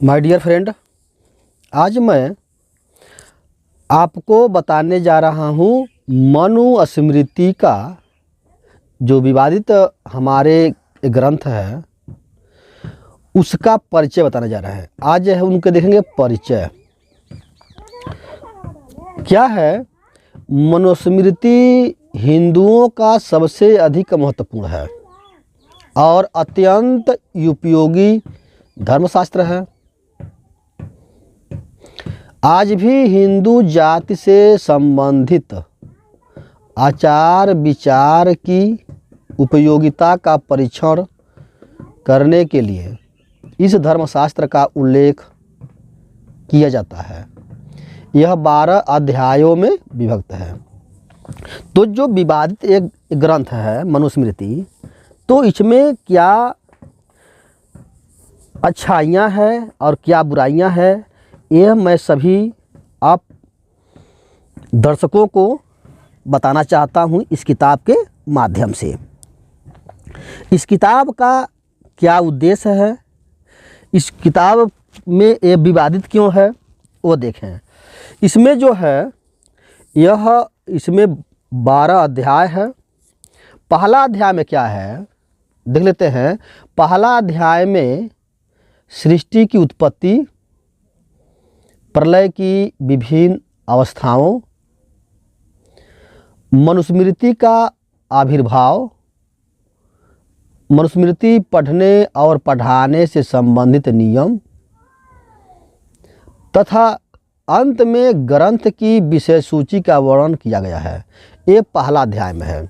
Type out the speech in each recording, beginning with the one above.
My dear friend, आज मैं आपको बताने जा रहा हूँ मनुस्मृति का जो विवादित हमारे ग्रंथ है उसका परिचय बताने जा रहे हैं। आज है उनके देखेंगे परिचय क्या है। मनुस्मृति हिंदुओं का सबसे अधिक महत्वपूर्ण है और अत्यंत उपयोगी धर्मशास्त्र है। आज भी हिंदू जाति से संबंधित आचार विचार की उपयोगिता का परीक्षण करने के लिए इस धर्मशास्त्र का उल्लेख किया जाता है। यह 12 अध्यायों में विभक्त है। तो जो विवादित एक ग्रंथ है मनुस्मृति, तो इसमें क्या अच्छाइयाँ हैं और क्या बुराइयाँ हैं, यह मैं सभी आप दर्शकों को बताना चाहता हूँ इस किताब के माध्यम से। इस किताब का क्या उद्देश्य है, इस किताब में ये विवादित क्यों है, वो देखें। इसमें जो है इसमें 12 अध्याय है। पहला अध्याय में क्या है देख लेते हैं। पहला अध्याय में सृष्टि की उत्पत्ति, प्रलय की विभिन्न अवस्थाओं, मनुस्मृति का आविर्भाव, मनुस्मृति पढ़ने और पढ़ाने से संबंधित नियम तथा अंत में ग्रंथ की विषय सूची का वर्णन किया गया है। ये पहला अध्याय में है।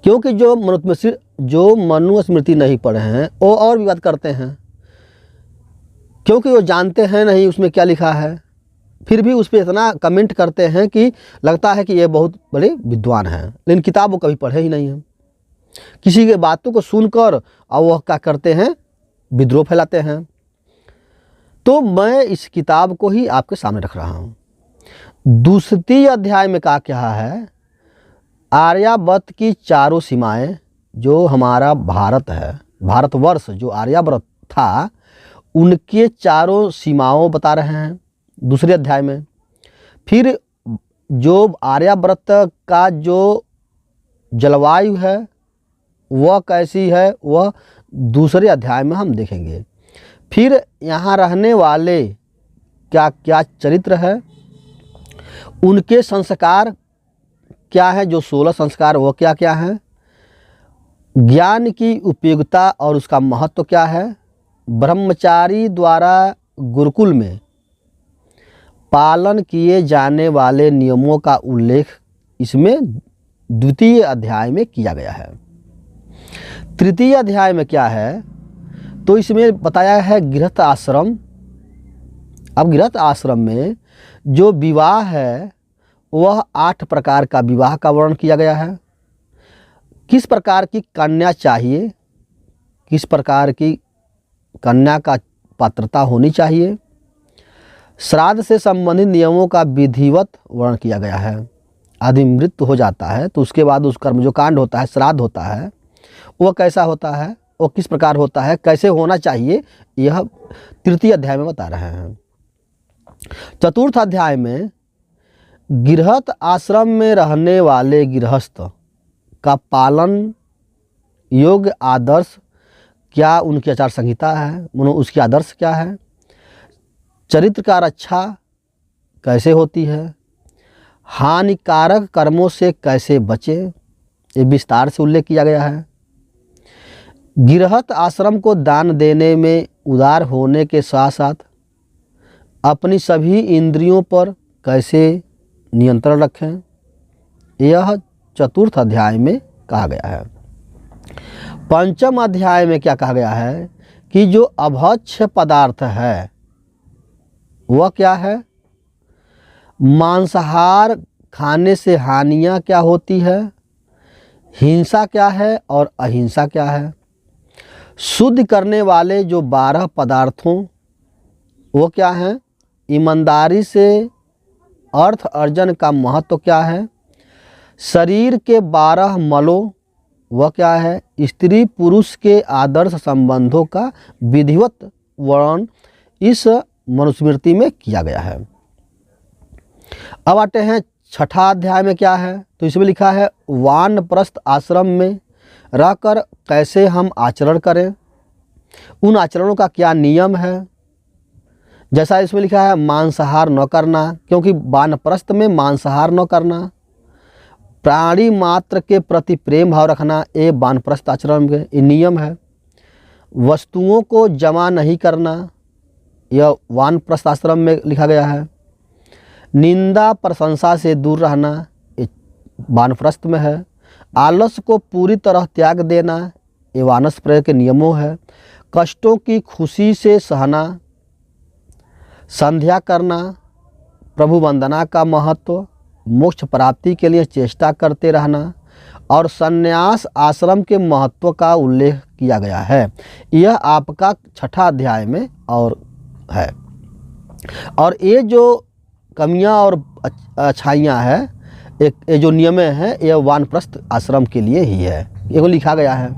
क्योंकि जो मनुस्मृति नहीं पढ़े हैं वो और विवाद करते हैं, क्योंकि वो जानते हैं नहीं उसमें क्या लिखा है, फिर भी उस पर इतना कमेंट करते हैं कि लगता है कि ये बहुत बड़े विद्वान हैं, लेकिन किताब वो कभी पढ़े ही नहीं हैं। किसी के बातों को सुनकर और वह क्या करते हैं, विद्रोह फैलाते हैं। तो मैं इस किताब को ही आपके सामने रख रहा हूँ। दूसरे अध्याय में क्या है, आर्यावर्त की चारों सीमाएं, जो हमारा भारत है, भारतवर्ष जो आर्यावर्त था, उनके चारों सीमाओं बता रहे हैं दूसरे अध्याय में। फिर जो आर्यावर्त का जो जलवायु है वह कैसी है, वह दूसरे अध्याय में हम देखेंगे। फिर यहाँ रहने वाले क्या क्या चरित्र है, उनके संस्कार क्या है, जो 16 संस्कार वो क्या क्या हैं, ज्ञान की उपयोगिता और उसका महत्व क्या है, ब्रह्मचारी द्वारा गुरुकुल में पालन किए जाने वाले नियमों का उल्लेख इसमें द्वितीय अध्याय में किया गया है। तृतीय अध्याय में क्या है, तो इसमें बताया है गृहस्थ आश्रम। अब गृहस्थ आश्रम में जो विवाह है वह 8 प्रकार का विवाह का वर्णन किया गया है। किस प्रकार की कन्या चाहिए, किस प्रकार की कन्या का पात्रता होनी चाहिए, श्राद्ध से संबंधित नियमों का विधिवत वर्णन किया गया है। आदमी मृत्यु हो जाता है तो उसके बाद उस कर्म जो कांड होता है, श्राद्ध होता है, वह कैसा होता है, वो किस प्रकार होता है, कैसे होना चाहिए, यह तृतीय अध्याय में बता रहे हैं। चतुर्थ अध्याय में गृहस्थ आश्रम में रहने वाले गृहस्थ का पालन योग्य आदर्श क्या, उनकी आचार संहिता है, उसकी आदर्श क्या है, चरित्र का रक्षा कैसे होती है, हानिकारक कर्मों से कैसे बचें, ये विस्तार से उल्लेख किया गया है। गृहस्थ आश्रम को दान देने में उदार होने के साथ साथ अपनी सभी इंद्रियों पर कैसे नियंत्रण रखें, यह चतुर्थ अध्याय में कहा गया है। पंचम अध्याय में क्या कहा गया है कि जो अभक्ष्य पदार्थ है वह क्या है, मांसाहार खाने से हानियाँ क्या होती है, हिंसा क्या है और अहिंसा क्या है, शुद्ध करने वाले जो 12 पदार्थों वो क्या हैं, ईमानदारी से अर्थ अर्जन का महत्व क्या है, शरीर के 12 मलों वह क्या है, स्त्री पुरुष के आदर्श संबंधों का विधिवत वर्णन इस मनुस्मृति में किया गया है। अब आते हैं छठा अध्याय में क्या है, तो इसमें लिखा है वानप्रस्थ आश्रम में रहकर कैसे हम आचरण करें, उन आचरणों का क्या नियम है। जैसा इसमें लिखा है मांसाहार न करना, क्योंकि वानप्रस्थ में मांसाहार न करना, प्राणी मात्र के प्रति प्रेम भाव रखना, ये वानप्रस्थ आचरण के नियम है। वस्तुओं को जमा नहीं करना, यह वानप्रस्थ आश्रम में लिखा गया है। निंदा प्रशंसा से दूर रहना, ये वानप्रस्थ में है। आलस को पूरी तरह त्याग देना, ये वानप्रस्थ के नियमों है। कष्टों की खुशी से सहना, संध्या करना, प्रभु वंदना का महत्व, मोक्ष प्राप्ति के लिए चेष्टा करते रहना और संन्यास आश्रम के महत्व का उल्लेख किया गया है। यह आपका छठा अध्याय में और है। और ये जो कमियां और अच्छाइयाँ हैं, एक ये जो नियम हैं, ये वानप्रस्थ आश्रम के लिए ही है, ये लिखा गया है।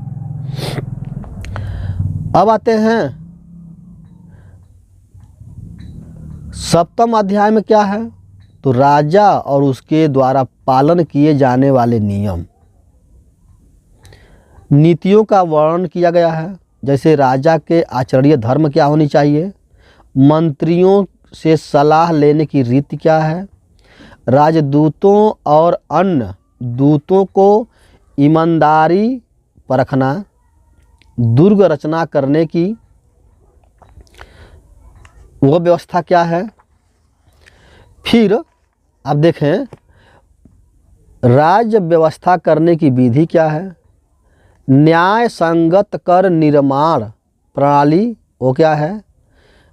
अब आते हैं सप्तम अध्याय में क्या है, तो राजा और उसके द्वारा पालन किए जाने वाले नियम, नीतियों का वर्णन किया गया है। जैसे राजा के आचरणीय धर्म क्या होनी चाहिए, मंत्रियों से सलाह लेने की रीति क्या है, राजदूतों और अन्य दूतों को ईमानदारी परखना, दुर्ग रचना करने की वो व्यवस्था क्या है। फिर आप देखें राज्य व्यवस्था करने की विधि क्या है, न्याय संगत कर निर्माण प्रणाली वो क्या है,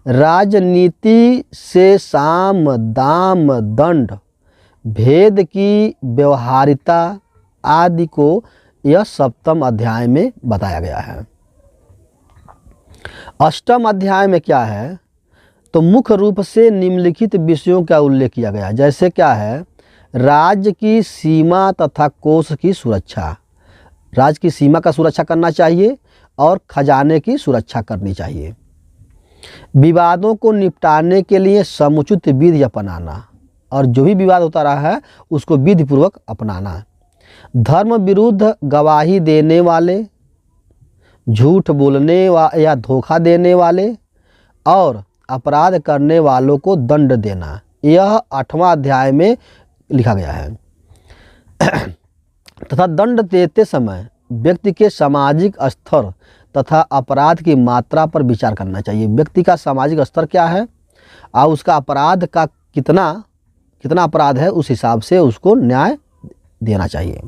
राजनीति से साम दाम दंड भेद की व्यवहारिता आदि को यह सप्तम अध्याय में बताया गया है। अष्टम अध्याय में क्या है, तो मुख्य रूप से निम्नलिखित विषयों का उल्लेख किया गया, जैसे क्या है, राज्य की सीमा तथा कोष की सुरक्षा, राज्य की सीमा का सुरक्षा करना चाहिए और खजाने की सुरक्षा करनी चाहिए। विवादों को निपटाने के लिए समुचित विधि अपनाना, और जो भी विवाद होता रहा है उसको विधि पूर्वक अपनाना। धर्म विरुद्ध गवाही देने वाले, झूठ बोलने या धोखा देने वाले और अपराध करने वालों को दंड देना, यह 8वां अध्याय में लिखा गया है। तथा दंड देते समय व्यक्ति के सामाजिक स्तर तथा अपराध की मात्रा पर विचार करना चाहिए। व्यक्ति का सामाजिक स्तर क्या है और उसका अपराध का कितना अपराध है, उस हिसाब से उसको न्याय देना चाहिए।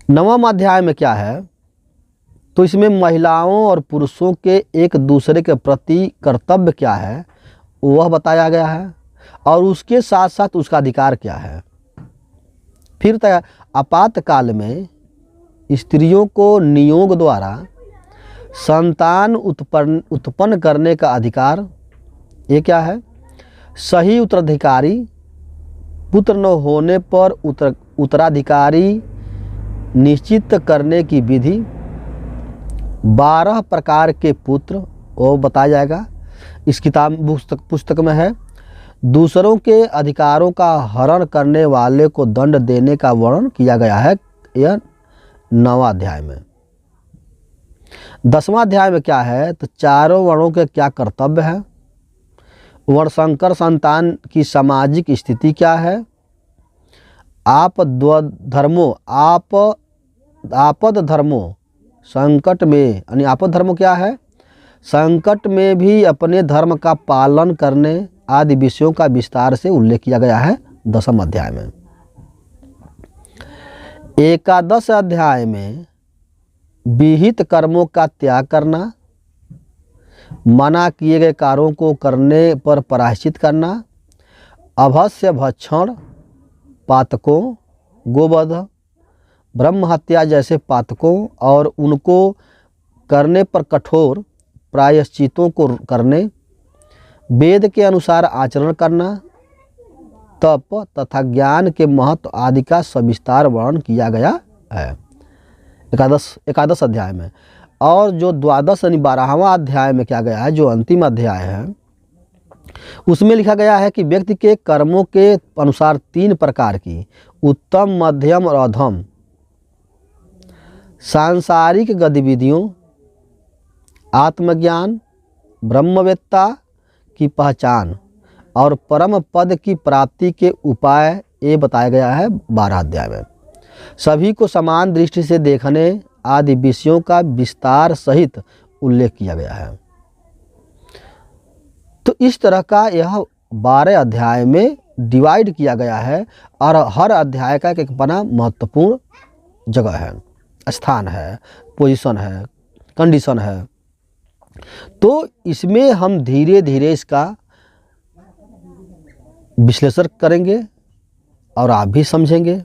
9वां अध्याय में क्या है, तो इसमें महिलाओं और पुरुषों के एक दूसरे के प्रति कर्तव्य क्या है वह बताया गया है, और उसके साथ साथ उसका अधिकार क्या है। फिर आपातकाल में स्त्रियों को नियोग द्वारा संतान उत्पन्न करने का अधिकार, ये क्या है, सही उत्तराधिकारी, पुत्र न होने पर उत्तराधिकारी निश्चित करने की विधि, 12 प्रकार के पुत्र वो बताया जाएगा, इस पुस्तक में है। दूसरों के अधिकारों का हरण करने वाले को दंड देने का वर्णन किया गया है, यह 9वां अध्याय में। 10वां अध्याय में क्या है, तो चारों वर्णों के क्या कर्तव्य है, वर्णशंकर संतान की सामाजिक स्थिति क्या है, आपद धर्मों संकट में, यानी आपद धर्म क्या है, संकट में भी अपने धर्म का पालन करने आदि विषयों का विस्तार से उल्लेख किया गया है 10वें अध्याय में। 11 अध्याय में विहित कर्मों का त्याग करना, मना किए गए कार्यों को करने पर प्रायश्चित करना, अभस्य भक्षण, पातकों, गोवध, ब्रह्म हत्या जैसे पातकों और उनको करने पर कठोर प्रायश्चितों को करने, वेद के अनुसार आचरण करना, तप तथा ज्ञान के महत्व आदि का सविस्तार वर्णन किया गया है 11 अध्याय में। और जो द्वादश यानी 12वां अध्याय में क्या गया है, जो अंतिम अध्याय है, उसमें लिखा गया है कि व्यक्ति के कर्मों के अनुसार 3 प्रकार की उत्तम, मध्यम और अधम सांसारिक गतिविधियों, आत्मज्ञान, ब्रह्मवेत्ता की पहचान और परम पद की प्राप्ति के उपाय ये बताया गया है 12 अध्याय में। सभी को समान दृष्टि से देखने आदि विषयों का विस्तार सहित उल्लेख किया गया है। तो इस तरह का यह 12 अध्याय में डिवाइड किया गया है और हर अध्याय का एक अपना महत्वपूर्ण जगह है, स्थान है, पोजीशन है, कंडीशन है। तो इसमें हम धीरे धीरे इसका विश्लेषण करेंगे और आप भी समझेंगे।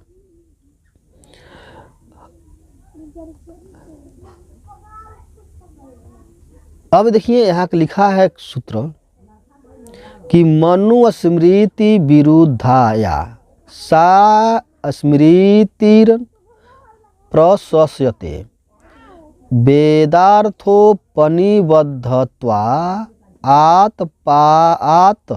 अब देखिए यहाँ लिखा है एक सूत्र कि मनुस्मृति विरुद्धाया सा स्मृतिर प्रशस्यते वेदार्थोपनिबद्धत्वा आत्पात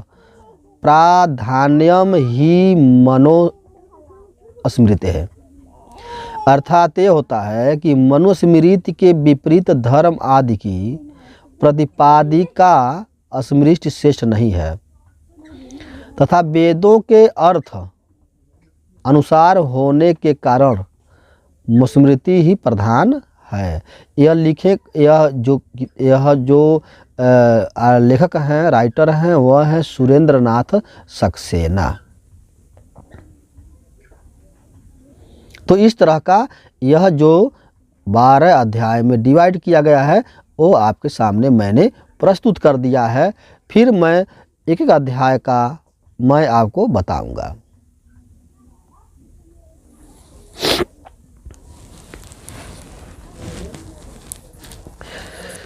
प्राधान्यम ही मनुस्मृति है। अर्थात ये होता है कि मनुस्मृति के विपरीत धर्म आदि की प्रतिपादिका स्मृति श्रेष्ठ नहीं है तथा वेदों के अर्थ अनुसार होने के कारण मनुस्मृति ही प्रधान है। यह जो लेखक हैं, राइटर हैं, वह है सुरेंद्र नाथ सक्सेना। तो इस तरह का यह जो 12 अध्याय में डिवाइड किया गया है वो आपके सामने मैंने प्रस्तुत कर दिया है। फिर मैं एक एक अध्याय का मैं आपको बताऊंगा।